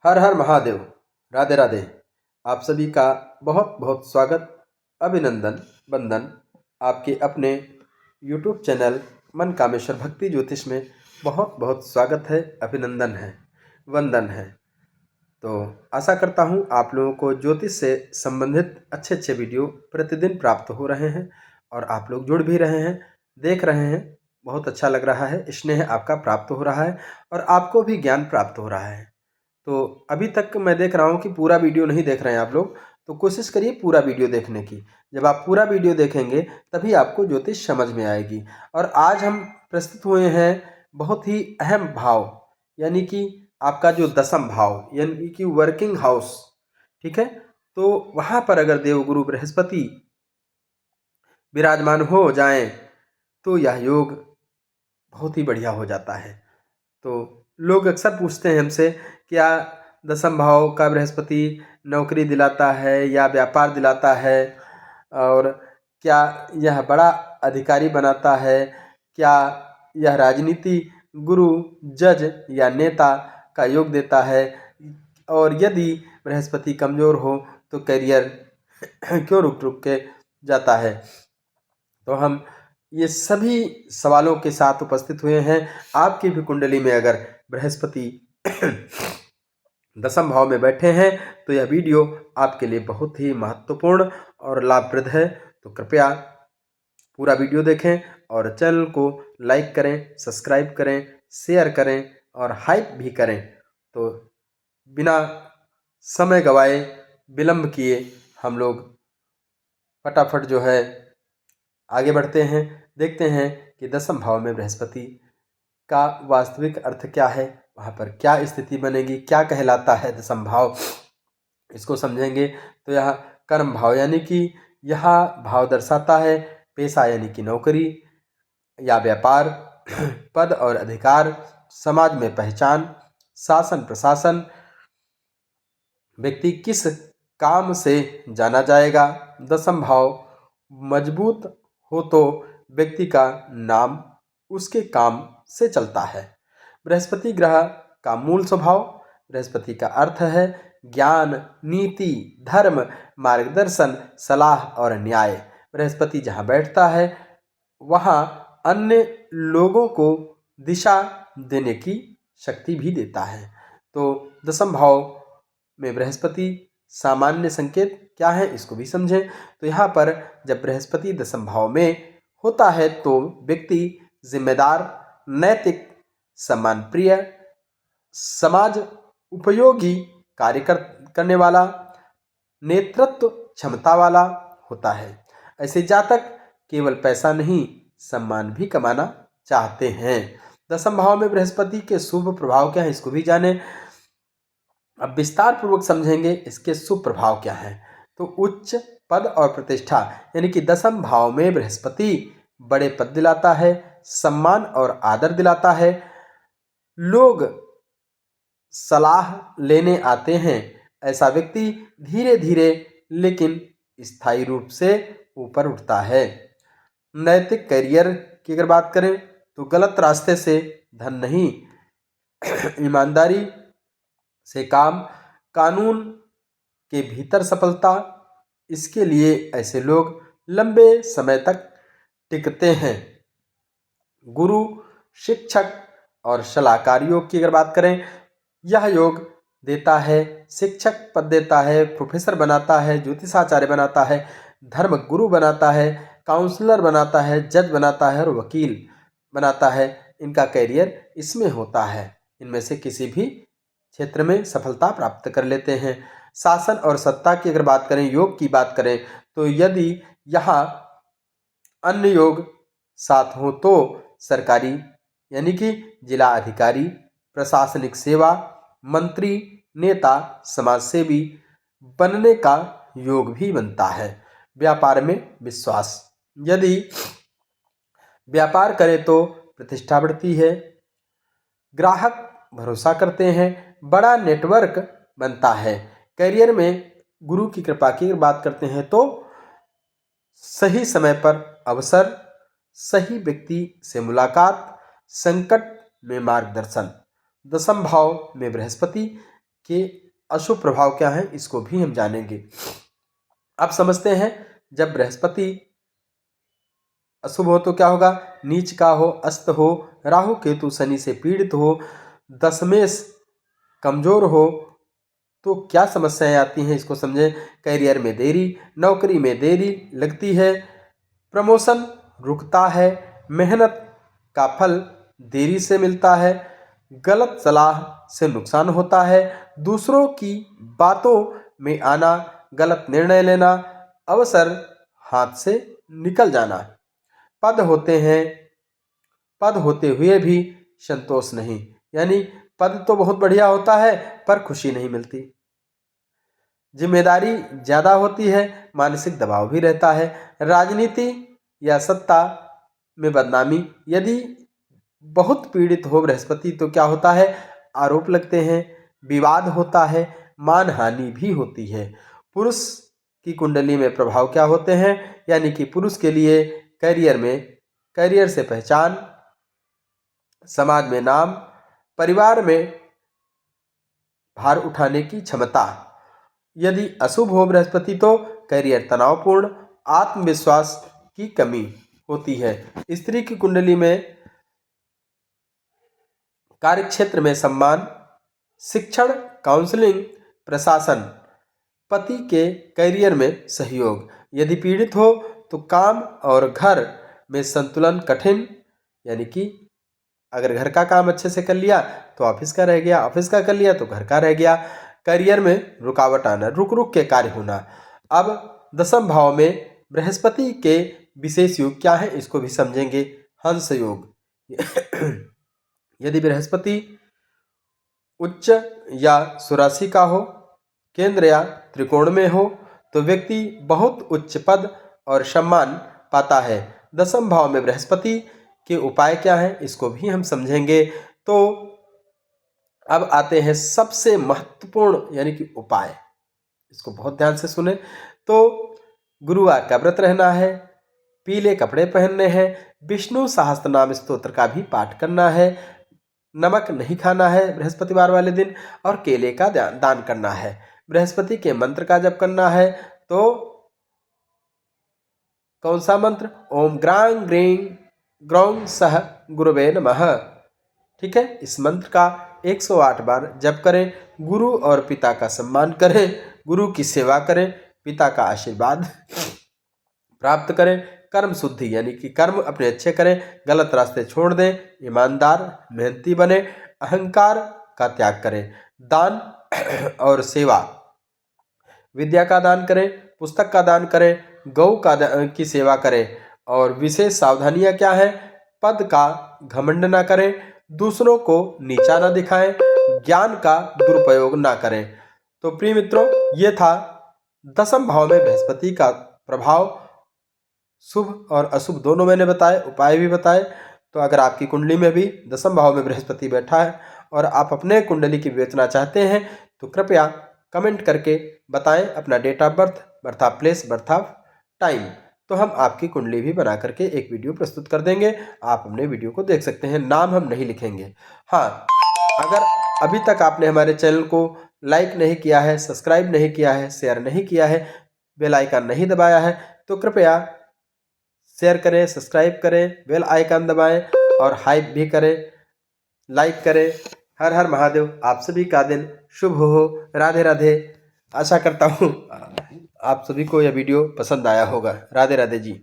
हर हर महादेव। राधे राधे। आप सभी का बहुत बहुत स्वागत, अभिनंदन, वंदन आपके अपने YouTube चैनल मन कामेश्वर भक्ति ज्योतिष में बहुत बहुत स्वागत है, अभिनंदन है, वंदन है। तो आशा करता हूँ आप लोगों को ज्योतिष से संबंधित अच्छे अच्छे वीडियो प्रतिदिन प्राप्त हो रहे हैं और आप लोग जुड़ भी रहे हैं, देख रहे हैं। बहुत अच्छा लग रहा है, स्नेह आपका प्राप्त हो रहा है और आपको भी ज्ञान प्राप्त हो रहा है। तो अभी तक मैं देख रहा हूँ कि पूरा वीडियो नहीं देख रहे हैं आप लोग, तो कोशिश करिए पूरा वीडियो देखने की। जब आप पूरा वीडियो देखेंगे तभी आपको ज्योतिष समझ में आएगी। और आज हम प्रस्तुत हुए हैं बहुत ही अहम भाव, यानी कि आपका जो दसम भाव यानी कि वर्किंग हाउस, ठीक है। तो वहाँ पर अगर देवगुरु बृहस्पति विराजमान हो जाएं तो यह योग बहुत ही बढ़िया हो जाता है। तो लोग अक्सर पूछते हैं हमसे, क्या दसम भाव का बृहस्पति नौकरी दिलाता है या व्यापार दिलाता है, और क्या यह बड़ा अधिकारी बनाता है, क्या यह राजनीति, गुरु, जज या नेता का योग देता है, और यदि बृहस्पति कमज़ोर हो तो करियर क्यों रुक रुक के जाता है। तो हम ये सभी सवालों के साथ उपस्थित हुए हैं। आपकी भी कुंडली में अगर बृहस्पति दसम भाव में बैठे हैं तो यह वीडियो आपके लिए बहुत ही महत्वपूर्ण और लाभप्रद है। तो कृपया पूरा वीडियो देखें और चैनल को लाइक करें, सब्सक्राइब करें, शेयर करें और हाइप भी करें। तो बिना समय गवाए, विलंब किए हम लोग फटाफट जो है आगे बढ़ते हैं, देखते हैं कि दसम भाव में बृहस्पति का वास्तविक अर्थ क्या है, वहाँ पर क्या स्थिति बनेगी, क्या कहलाता है दसम भाव, इसको समझेंगे। तो यह कर्म भाव यानी कि यह भाव दर्शाता है पेशा यानी कि नौकरी या व्यापार, पद और अधिकार, समाज में पहचान, शासन प्रशासन, व्यक्ति किस काम से जाना जाएगा। दसम भाव मजबूत हो तो व्यक्ति का नाम उसके काम से चलता है। बृहस्पति ग्रह का मूल स्वभाव, बृहस्पति का अर्थ है ज्ञान, नीति, धर्म, मार्गदर्शन, सलाह और न्याय। बृहस्पति जहाँ बैठता है वहाँ अन्य लोगों को दिशा देने की शक्ति भी देता है। तो दसम भाव में बृहस्पति सामान्य संकेत क्या है, इसको भी समझें। तो यहाँ पर जब बृहस्पति दसम भाव में होता है तो व्यक्ति जिम्मेदार, नैतिक, सम्मान प्रिय, समाज उपयोगी कार्य करने वाला, नेतृत्व क्षमता वाला होता है। ऐसे जातक केवल पैसा नहीं, सम्मान भी कमाना चाहते हैं। दसम भाव में बृहस्पति के शुभ प्रभाव क्या है, इसको भी जानें। अब विस्तार पूर्वक समझेंगे इसके शुभ प्रभाव क्या है। तो उच्च पद और प्रतिष्ठा, यानी कि दसम भाव में बृहस्पति बड़े पद दिलाता है, सम्मान और आदर दिलाता है। लोग सलाह लेने आते हैं। ऐसा व्यक्ति धीरे धीरे लेकिन स्थायी रूप से ऊपर उठता है। नैतिक करियर की अगर बात करें तो गलत रास्ते से धन नहीं, ईमानदारी से काम, कानून के भीतर सफलता, इसके लिए ऐसे लोग लंबे समय तक टिकते हैं। गुरु, शिक्षक और सलाहकारियों की अगर बात करें, यह योग देता है, शिक्षक पद देता है, प्रोफेसर बनाता है, ज्योतिषाचार्य बनाता है, धर्म गुरु बनाता है, काउंसलर बनाता है, जज बनाता है और वकील बनाता है। इनका कैरियर इसमें होता है, इनमें से किसी भी क्षेत्र में सफलता प्राप्त कर लेते हैं। शासन और सत्ता की अगर बात करें, योग की बात करें, तो यदि यहाँ अन्य योग साथ हो तो सरकारी यानी कि जिला अधिकारी, प्रशासनिक सेवा, मंत्री, नेता, समाजसेवी बनने का योग भी बनता है। व्यापार में विश्वास, यदि व्यापार करें तो प्रतिष्ठा बढ़ती है, ग्राहक भरोसा करते हैं, बड़ा नेटवर्क बनता है। करियर में गुरु की कृपा की बात करते हैं तो सही समय पर अवसर, सही व्यक्ति से मुलाकात, संकट में मार्गदर्शन। दसम भाव में बृहस्पति के अशुभ प्रभाव क्या हैं इसको भी हम जानेंगे। आप समझते हैं, जब बृहस्पति अशुभ हो तो क्या होगा? नीच का हो, अस्त हो, राहु केतु शनि से पीड़ित हो, दशमेश कमजोर हो तो क्या समस्याएं आती हैं इसको समझें। करियर में देरी, नौकरी में देरी लगती है, प्रमोशन रुकता है, मेहनत का फल देरी से मिलता है, गलत सलाह से नुकसान होता है, दूसरों की बातों में आना, गलत निर्णय लेना, अवसर हाथ से निकल जाना। पद होते हैं, पद होते हुए भी संतोष नहीं, यानी पद तो बहुत बढ़िया होता है पर खुशी नहीं मिलती। जिम्मेदारी ज़्यादा होती है, मानसिक दबाव भी रहता है, राजनीति या सत्ता में बदनामी। यदि बहुत पीड़ित हो बृहस्पति तो क्या होता है? आरोप लगते हैं, विवाद होता है, मानहानि भी होती है। पुरुष की कुंडली में प्रभाव क्या होते हैं? यानी कि पुरुष के लिए करियर से पहचान, समाज में नाम, परिवार में भार उठाने की क्षमता। यदि अशुभ हो बृहस्पति तो करियर तनावपूर्ण, आत्मविश्वास की कमी होती है। स्त्री की कुंडली में कार्यक्षेत्र में सम्मान, शिक्षण, काउंसलिंग, प्रशासन, पति के करियर में सहयोग। यदि पीड़ित हो तो काम और घर में संतुलन कठिन, यानी कि अगर घर का काम अच्छे से कर लिया तो ऑफिस का रह गया, ऑफिस का कर लिया तो घर का रह गया। करियर में रुकावट आना, रुक रुक के कार्य होना। अब दशम भाव में बृहस्पति के विशेष योग क्या है इसको भी समझेंगे। हंस योग। यदि बृहस्पति उच्च या सुराशि का हो, केंद्र या त्रिकोण में हो तो व्यक्ति बहुत उच्च पद और सम्मान पाता है। दशम भाव में बृहस्पति के उपाय क्या हैं इसको भी हम समझेंगे। तो अब आते हैं सबसे महत्वपूर्ण यानी कि उपाय, इसको बहुत ध्यान से सुने। तो गुरुवार का व्रत रहना है, पीले कपड़े पहनने हैं, विष्णु सहस्त्रनाम स्तोत्र का भी पाठ करना है, नमक नहीं खाना है बृहस्पतिवार वाले दिन, और केले का दान करना है। बृहस्पति के मंत्र का जप करना है। तो कौन सा मंत्र? ओम ग्रांग ग्रीं ग्रौं सह गुरुवे नमः। ठीक है, इस मंत्र का 108 बार जप करें। गुरु और पिता का सम्मान करें, गुरु की सेवा करें, पिता का आशीर्वाद प्राप्त करें। कर्म शुद्धि यानी कि कर्म अपने अच्छे करें, गलत रास्ते छोड़ दें, ईमानदार मेहनती बने, अहंकार का त्याग करें, दान और सेवा, विद्या का दान करें, पुस्तक का दान करें, गौ की सेवा करें। और विशेष सावधानियां क्या हैं? पद का घमंड ना करें, दूसरों को नीचा ना दिखाएं, ज्ञान का दुरुपयोग ना करें। तो प्रिय मित्रों, ये था दशम भाव में बृहस्पति का प्रभाव। शुभ और अशुभ दोनों मैंने बताए, उपाय भी बताए। तो अगर आपकी कुंडली में भी दशम भाव में बृहस्पति बैठा है और आप अपने कुंडली की विवेचना चाहते हैं तो कृपया कमेंट करके बताएं अपना date of birth, birth of place, birth of time. तो हम आपकी कुंडली भी बना करके एक वीडियो प्रस्तुत कर देंगे, आप अपने वीडियो को देख सकते हैं। नाम हम नहीं लिखेंगे। हाँ, अगर अभी तक आपने हमारे चैनल को लाइक नहीं किया है, सब्सक्राइब नहीं किया है, शेयर नहीं किया है, बेल आइकन नहीं दबाया है तो कृपया शेयर करें, सब्सक्राइब करें, बेल आइकन दबाएं और हाइप भी करें, लाइक करें। हर हर महादेव। आप सभी का दिन शुभ हो। राधे राधे। आशा करता हूँ आप सभी को यह वीडियो पसंद आया होगा। राधे राधे जी।